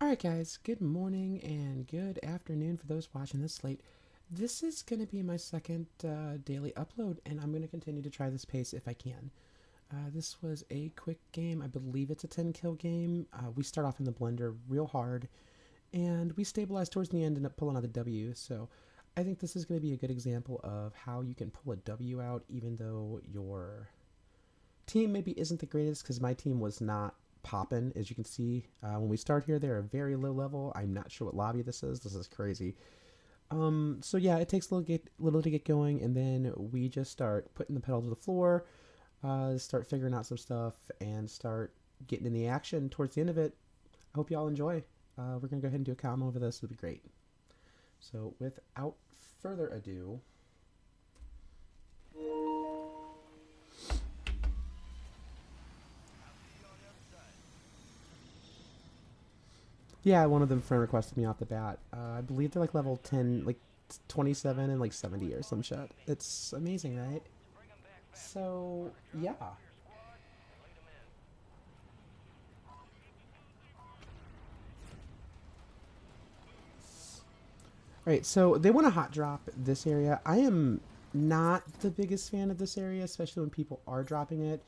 Alright guys, good morning and good afternoon for those watching this late. This is going to be my second daily upload, and I'm going to continue to try this pace if I can. This was a quick game. I believe it's a 10 kill game. We start off in the blender real hard, and we stabilize towards the end and end up pulling out the W. So I think this is going to be a good example of how you can pull a W out even though your team maybe isn't the greatest, because my team was not popping. As you can see, when we start here, they're a very low level. I'm not sure what lobby this is. This is crazy. So yeah, it takes a little to get going, and then we just start putting the pedal to the floor, start figuring out some stuff, and start getting in the action towards the end of it. I hope you all enjoy. We're gonna go ahead and do a combo over this. It'll be great. So without further ado, yeah, one of them friend requested me off the bat. I believe they're like level 10, like 27 and like 70 or some shit. It's amazing, right? So, yeah. Alright, so they want to hot drop this area. I am not the biggest fan of this area, especially when people are dropping it.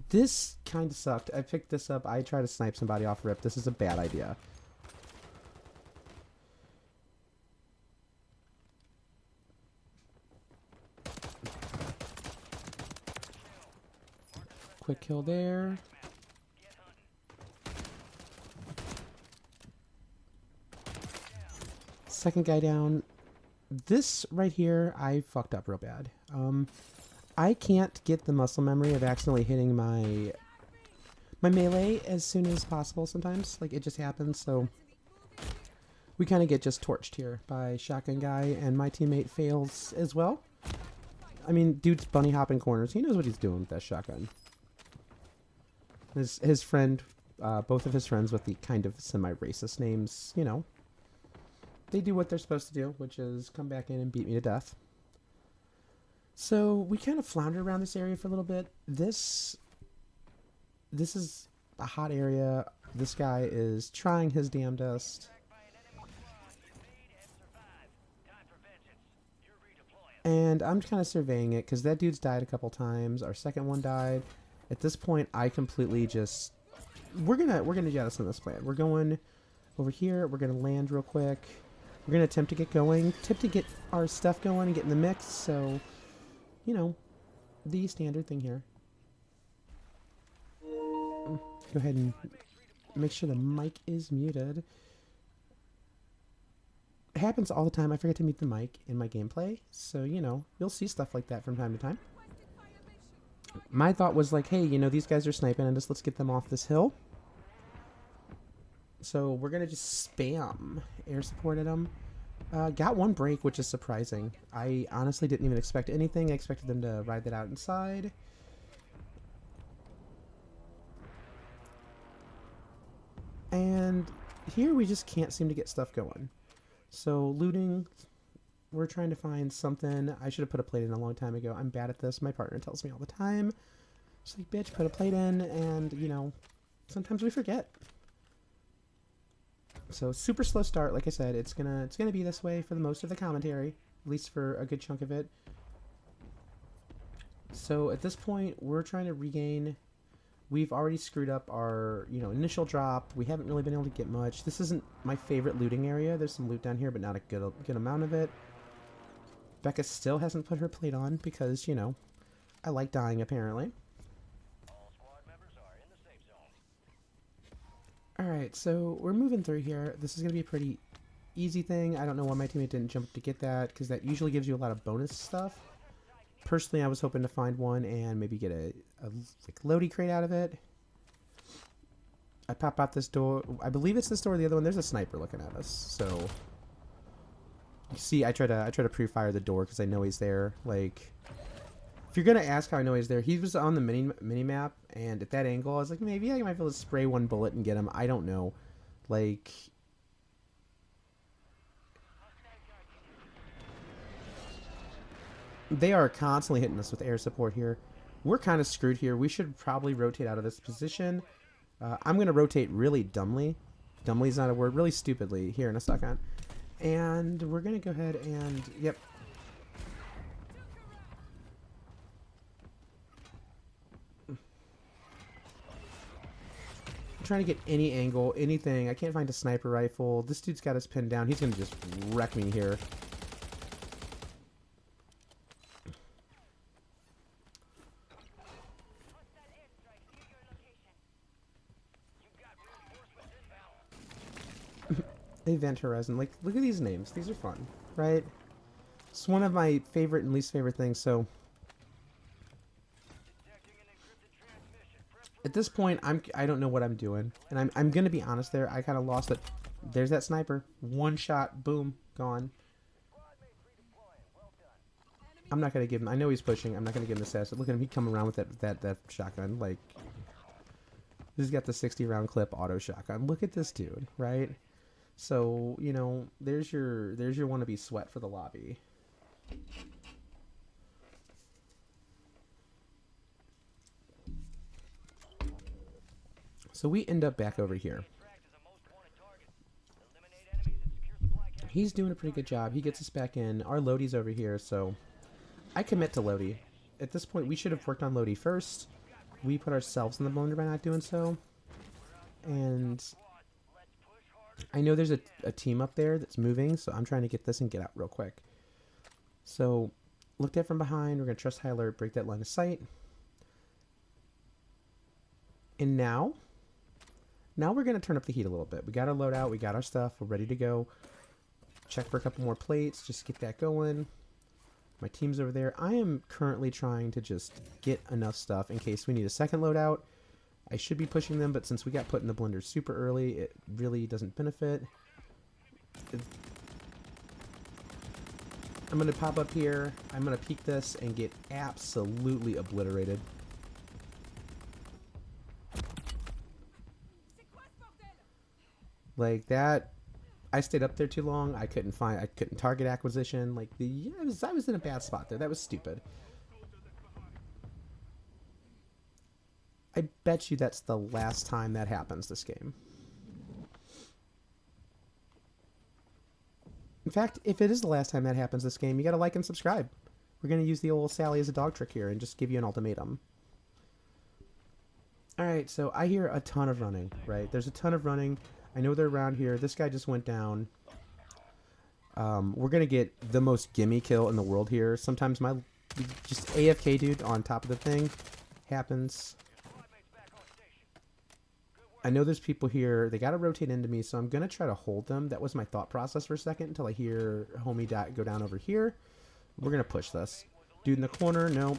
This kind of sucked. I picked this up. I tried to snipe somebody off rip. This is a bad idea. Quick kill there. Second guy down. This right here, I fucked up real bad. I can't get the muscle memory of accidentally hitting my melee as soon as possible sometimes. Like, it just happens, so we kind of get just torched here by shotgun guy, and my teammate fails as well. I mean, dude's bunny hopping corners. He knows what he's doing with that shotgun. His friend, both of his friends with the kind of semi-racist names, you know, they do what they're supposed to do, which is come back in and beat me to death. So we kind of flounder around this area for a little bit. This is a hot area. This guy is trying his damnedest. And I'm kind of surveying it because that dude's died a couple times. Our second one died. At this point, I completely just... We're gonna jettison this plan. We're going over here. We're gonna land real quick. We're gonna attempt to get going. Attempt to get our stuff going and get in the mix. So, you know, the standard thing here. Go ahead and make sure the mic is muted. It happens all the time. I forget to mute the mic in my gameplay. So, you know, you'll see stuff like that from time to time. My thought was like, hey, you know, these guys are sniping at us. Let's get them off this hill. So we're going to just spam air support at them. Got one break, which is surprising. I honestly didn't even expect anything. I expected them to ride that out inside. And here we just can't seem to get stuff going. So looting, we're trying to find something. I should have put a plate in a long time ago. I'm bad at this. My partner tells me all the time. She's like, bitch, put a plate in, and, you know, sometimes we forget. So super slow start, like I said. It's gonna be this way for the most of the commentary, at least for a good chunk of it. So at this point, we're trying to regain. We've already screwed up our, you know, initial drop. We haven't really been able to get much. This isn't my favorite looting area. There's some loot down here, but not a good amount of it. Becca still hasn't put her plate on because, you know, I like dying apparently. Alright, so we're moving through here. This is going to be a pretty easy thing. I don't know why my teammate didn't jump to get that, because that usually gives you a lot of bonus stuff. Personally, I was hoping to find one and maybe get a like loadie crate out of it. I pop out this door. I believe it's this door or the other one. There's a sniper looking at us. So you see, I try to pre-fire the door because I know he's there. Like, if you're gonna ask how I know he's there, he was on the mini map, and at that angle, I was like, maybe I might be able to spray one bullet and get him. I don't know. Like, they are constantly hitting us with air support here. We're kind of screwed here. We should probably rotate out of this position. I'm going to rotate really dumbly. dumbly is not a word, really stupidly here in a second. And we're going to go ahead and, yep. I'm trying to get any angle, anything. I can't find a sniper rifle. This dude's got us pinned down. He's going to just wreck me here. Event Horizon. Like, look at these names. These are fun, right? It's one of my favorite and least favorite things, so... At this point, I don't know what I'm doing. And I'm going to be honest there. I kind of lost it. There's that sniper. One shot. Boom. Gone. I'm not going to give him... I know he's pushing. I'm not going to give him the assassin. Look at him. He come around with that shotgun. Like... He's got the 60-round clip auto shotgun. Look at this dude, right? So, you know, there's your wannabe sweat for the lobby. So we end up back over here. He's doing a pretty good job. He gets us back in. Our Lodi's over here, so I commit to Lodi. At this point, we should have worked on Lodi first. We put ourselves in the blunder by not doing so. And... I know there's a team up there that's moving, so I'm trying to get this and get out real quick. So, looked at from behind. We're going to trust high alert, break that line of sight. And now we're going to turn up the heat a little bit. We got our loadout. We got our stuff. We're ready to go. Check for a couple more plates. Just get that going. My team's over there. I am currently trying to just get enough stuff in case we need a second loadout. I should be pushing them, but since we got put in the blender super early, it really doesn't benefit. I'm going to pop up here. I'm going to peek this and get absolutely obliterated. Like that, I stayed up there too long. I couldn't target acquisition. Like I was in a bad spot there. That was stupid. I bet you that's the last time that happens this game. In fact, if it is the last time that happens this game, you gotta like and subscribe. We're gonna use the old Sally as a dog trick here and just give you an ultimatum. Alright, so I hear a ton of running, right? There's a ton of running. I know they're around here. This guy just went down. We're gonna get the most gimme kill in the world here. Sometimes my just AFK dude on top of the thing happens. I know there's people here. They got to rotate into me, so I'm going to try to hold them. That was my thought process for a second until I hear homie go down over here. We're going to push this. Dude in the corner, no.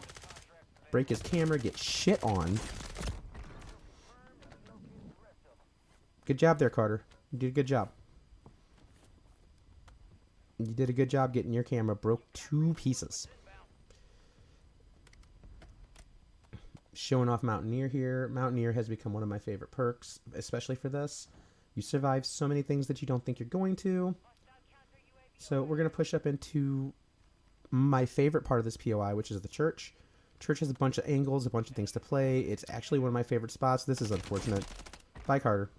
Break his camera, get shit on. Good job there, Carter. You did a good job. You did a good job getting your camera broke to pieces. Showing off Mountaineer here. Mountaineer has become one of my favorite perks, especially for this. You survive so many things that you don't think you're going to. So we're going to push up into my favorite part of this POI, which is the church. Church has a bunch of angles, a bunch of things to play. It's actually one of my favorite spots. This is unfortunate. Bye, Carter.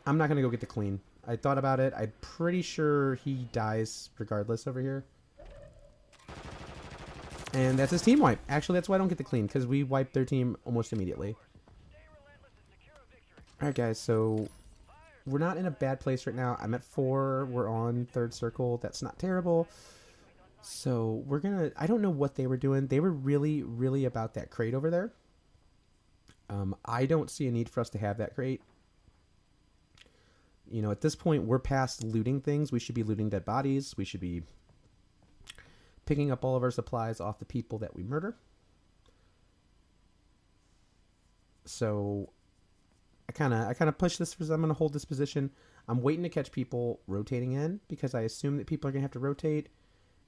I'm not going to go get the clean. I thought about it. I'm pretty sure he dies regardless over here. And that's his team wipe. Actually, that's why I don't get the clean, because we wiped their team almost immediately. Alright, guys, so we're not in a bad place right now. I'm at 4. We're on 3rd circle. That's not terrible. So we're going to... I don't know what they were doing. They were really, really about that crate over there. I don't see a need for us to have that crate. You know, at this point, we're past looting things. We should be looting dead bodies. We should be picking up all of our supplies off the people that we murder. So I kind of push this. I'm going to hold this position. I'm waiting to catch people rotating in because I assume that people are going to have to rotate.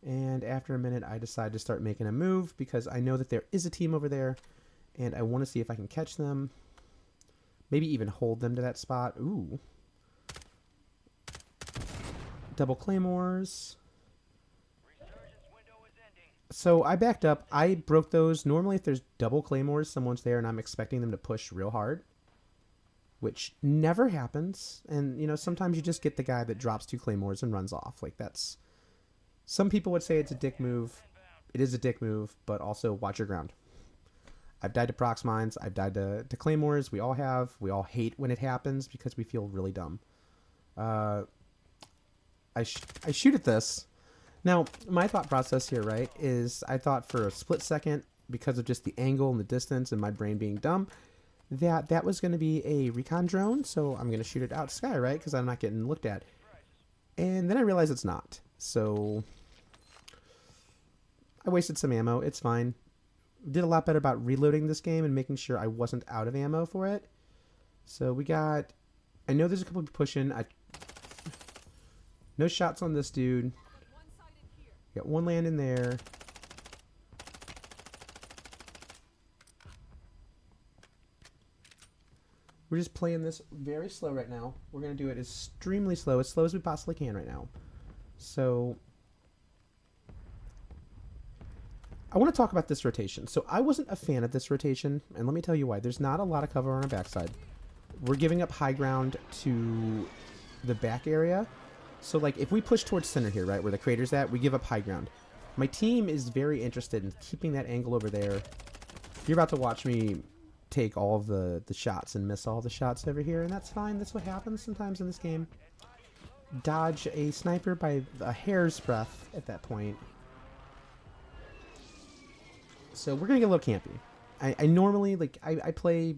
And after a minute, I decide to start making a move because I know that there is a team over there and I want to see if I can catch them. Maybe even hold them to that spot. Ooh. Double claymores. So I backed up. I broke those. Normally if there's double claymores, someone's there and I'm expecting them to push real hard. which never happens. And, you know, sometimes you just get the guy that drops 2 claymores and runs off. Like, that's... Some people would say it's a dick move. It is a dick move, but also watch your ground. I've died to prox mines. I've died to claymores. We all have. We all hate when it happens because we feel really dumb. I shoot at this. Now, my thought process here, right, is I thought for a split second, because of just the angle and the distance and my brain being dumb, that was going to be a recon drone, so I'm going to shoot it out sky, right, because I'm not getting looked at. And then I realized it's not. So I wasted some ammo. It's fine. Did a lot better about reloading this game and making sure I wasn't out of ammo for it. So we got... I know there's a couple pushing. No shots on this dude. Got one land in there. We're just playing this very slow right now. We're going to do it extremely slow as we possibly can right now. So I want to talk about this rotation. So I wasn't a fan of this rotation, and let me tell you why. There's not a lot of cover on our backside. We're giving up high ground to the back area. So, like, if we push towards center here, right, where the crater's at, we give up high ground. My team is very interested in keeping that angle over there. You're about to watch me take all of the shots and miss all the shots over here, and that's fine. That's what happens sometimes in this game. Dodge a sniper by a hair's breadth at that point. So we're going to get a little campy. I normally, like, I play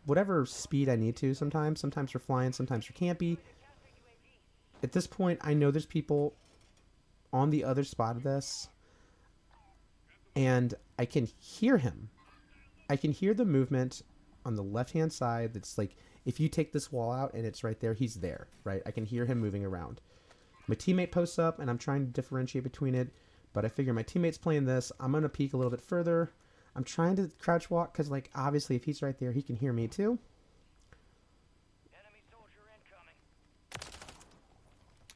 whatever speed I need to sometimes. Sometimes we're flying, sometimes we're campy. At this point, I know there's people on the other spot of this, and I can hear him. I can hear the movement on the left-hand side that's like, if you take this wall out and it's right there, he's there, right? I can hear him moving around. My teammate posts up, and I'm trying to differentiate between it, but I figure my teammate's playing this. I'm going to peek a little bit further. I'm trying to crouch walk because, like, obviously if he's right there, he can hear me too.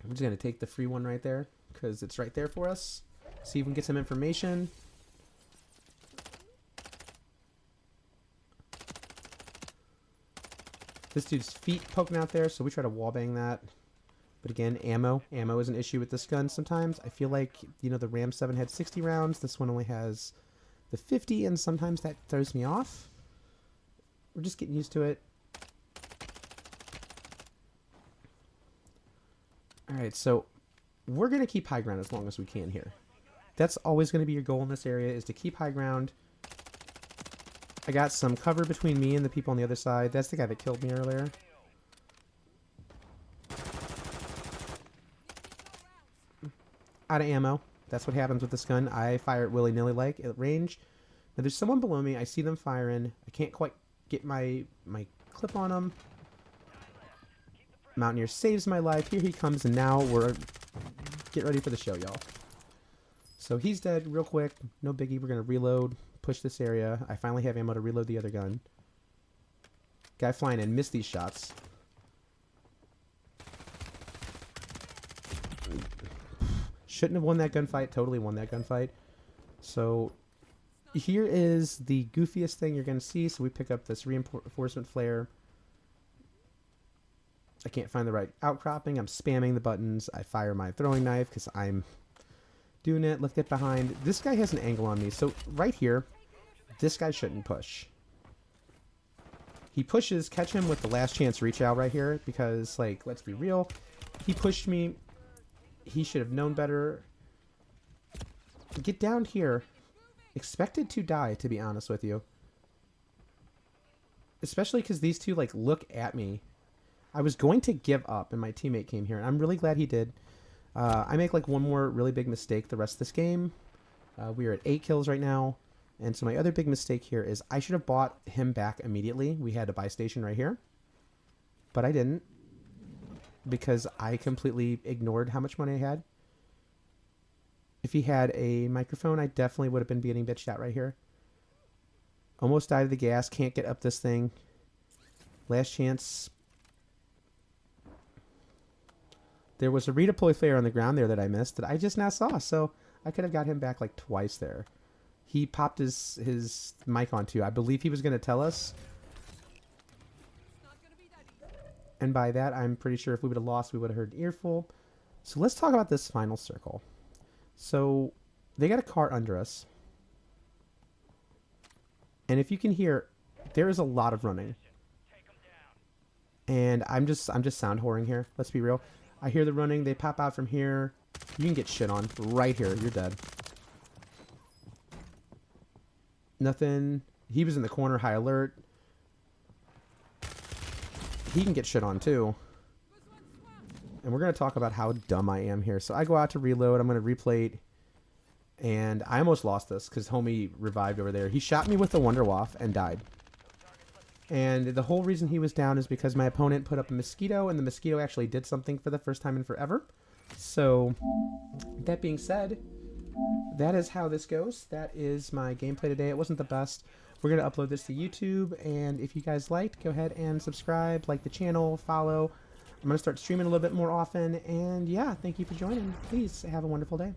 I'm just going to take the free one right there because it's right there for us. See if we can get some information. This dude's feet poking out there, so we try to wallbang that. But again, ammo. Ammo is an issue with this gun sometimes. I feel like, you know, the Ram 7 had 60 rounds. This one only has the 50, and sometimes that throws me off. We're just getting used to it. Alright, so we're going to keep high ground as long as we can here. That's always going to be your goal in this area, is to keep high ground. I got some cover between me and the people on the other side. That's the guy that killed me earlier. Out of ammo. That's what happens with this gun. I fire it willy-nilly like at range. Now there's someone below me. I see them firing. I can't quite get my clip on them. Mountaineer saves my life. Here he comes, and now we're... Get ready for the show, y'all. So he's dead real quick. No biggie. We're going to reload. Push this area. I finally have ammo to reload the other gun. Guy flying in. Missed these shots. Shouldn't have won that gunfight. Totally won that gunfight. So here is the goofiest thing you're going to see. So we pick up this reinforcement flare. I can't find the right outcropping. I'm spamming the buttons. I fire my throwing knife because I'm doing it. Let's get behind. This guy has an angle on me. So right here, this guy shouldn't push. He pushes. Catch him with the last chance reach out right here because, like, let's be real. He pushed me. He should have known better. Get down here. Expected to die, to be honest with you. Especially because these two, like, look at me. I was going to give up, and my teammate came here, and I'm really glad he did. I make, like, one more really big mistake the rest of this game. We are at 8 kills right now, and so my other big mistake here is I should have bought him back immediately. We had a buy station right here, but I didn't because I completely ignored how much money I had. If he had a microphone, I definitely would have been getting bitched out right here. Almost died of the gas. Can't get up this thing. Last chance. There was a redeploy flare on the ground there that I missed that I just now saw, so I could have got him back like twice there. He popped his mic on too. I believe he was going to tell us. And by that, I'm pretty sure if we would have lost, we would have heard an earful. So let's talk about this final circle. So they got a car under us. And if you can hear, there is a lot of running. And I'm just sound whoring here. Let's be real. I hear the running. They pop out from here. You can get shit on right here. You're dead. Nothing. He was in the corner, high alert. He can get shit on too. And we're going to talk about how dumb I am here. So I go out to reload. I'm going to replate. And I almost lost this because homie revived over there. He shot me with the Wonderwaff and died. And the whole reason he was down is because my opponent put up a mosquito, and the mosquito actually did something for the first time in forever. So, that being said, that is how this goes. That is my gameplay today. It wasn't the best. We're going to upload this to YouTube, and if you guys liked, go ahead and subscribe, like the channel, follow. I'm going to start streaming a little bit more often, and yeah, thank you for joining. Please have a wonderful day.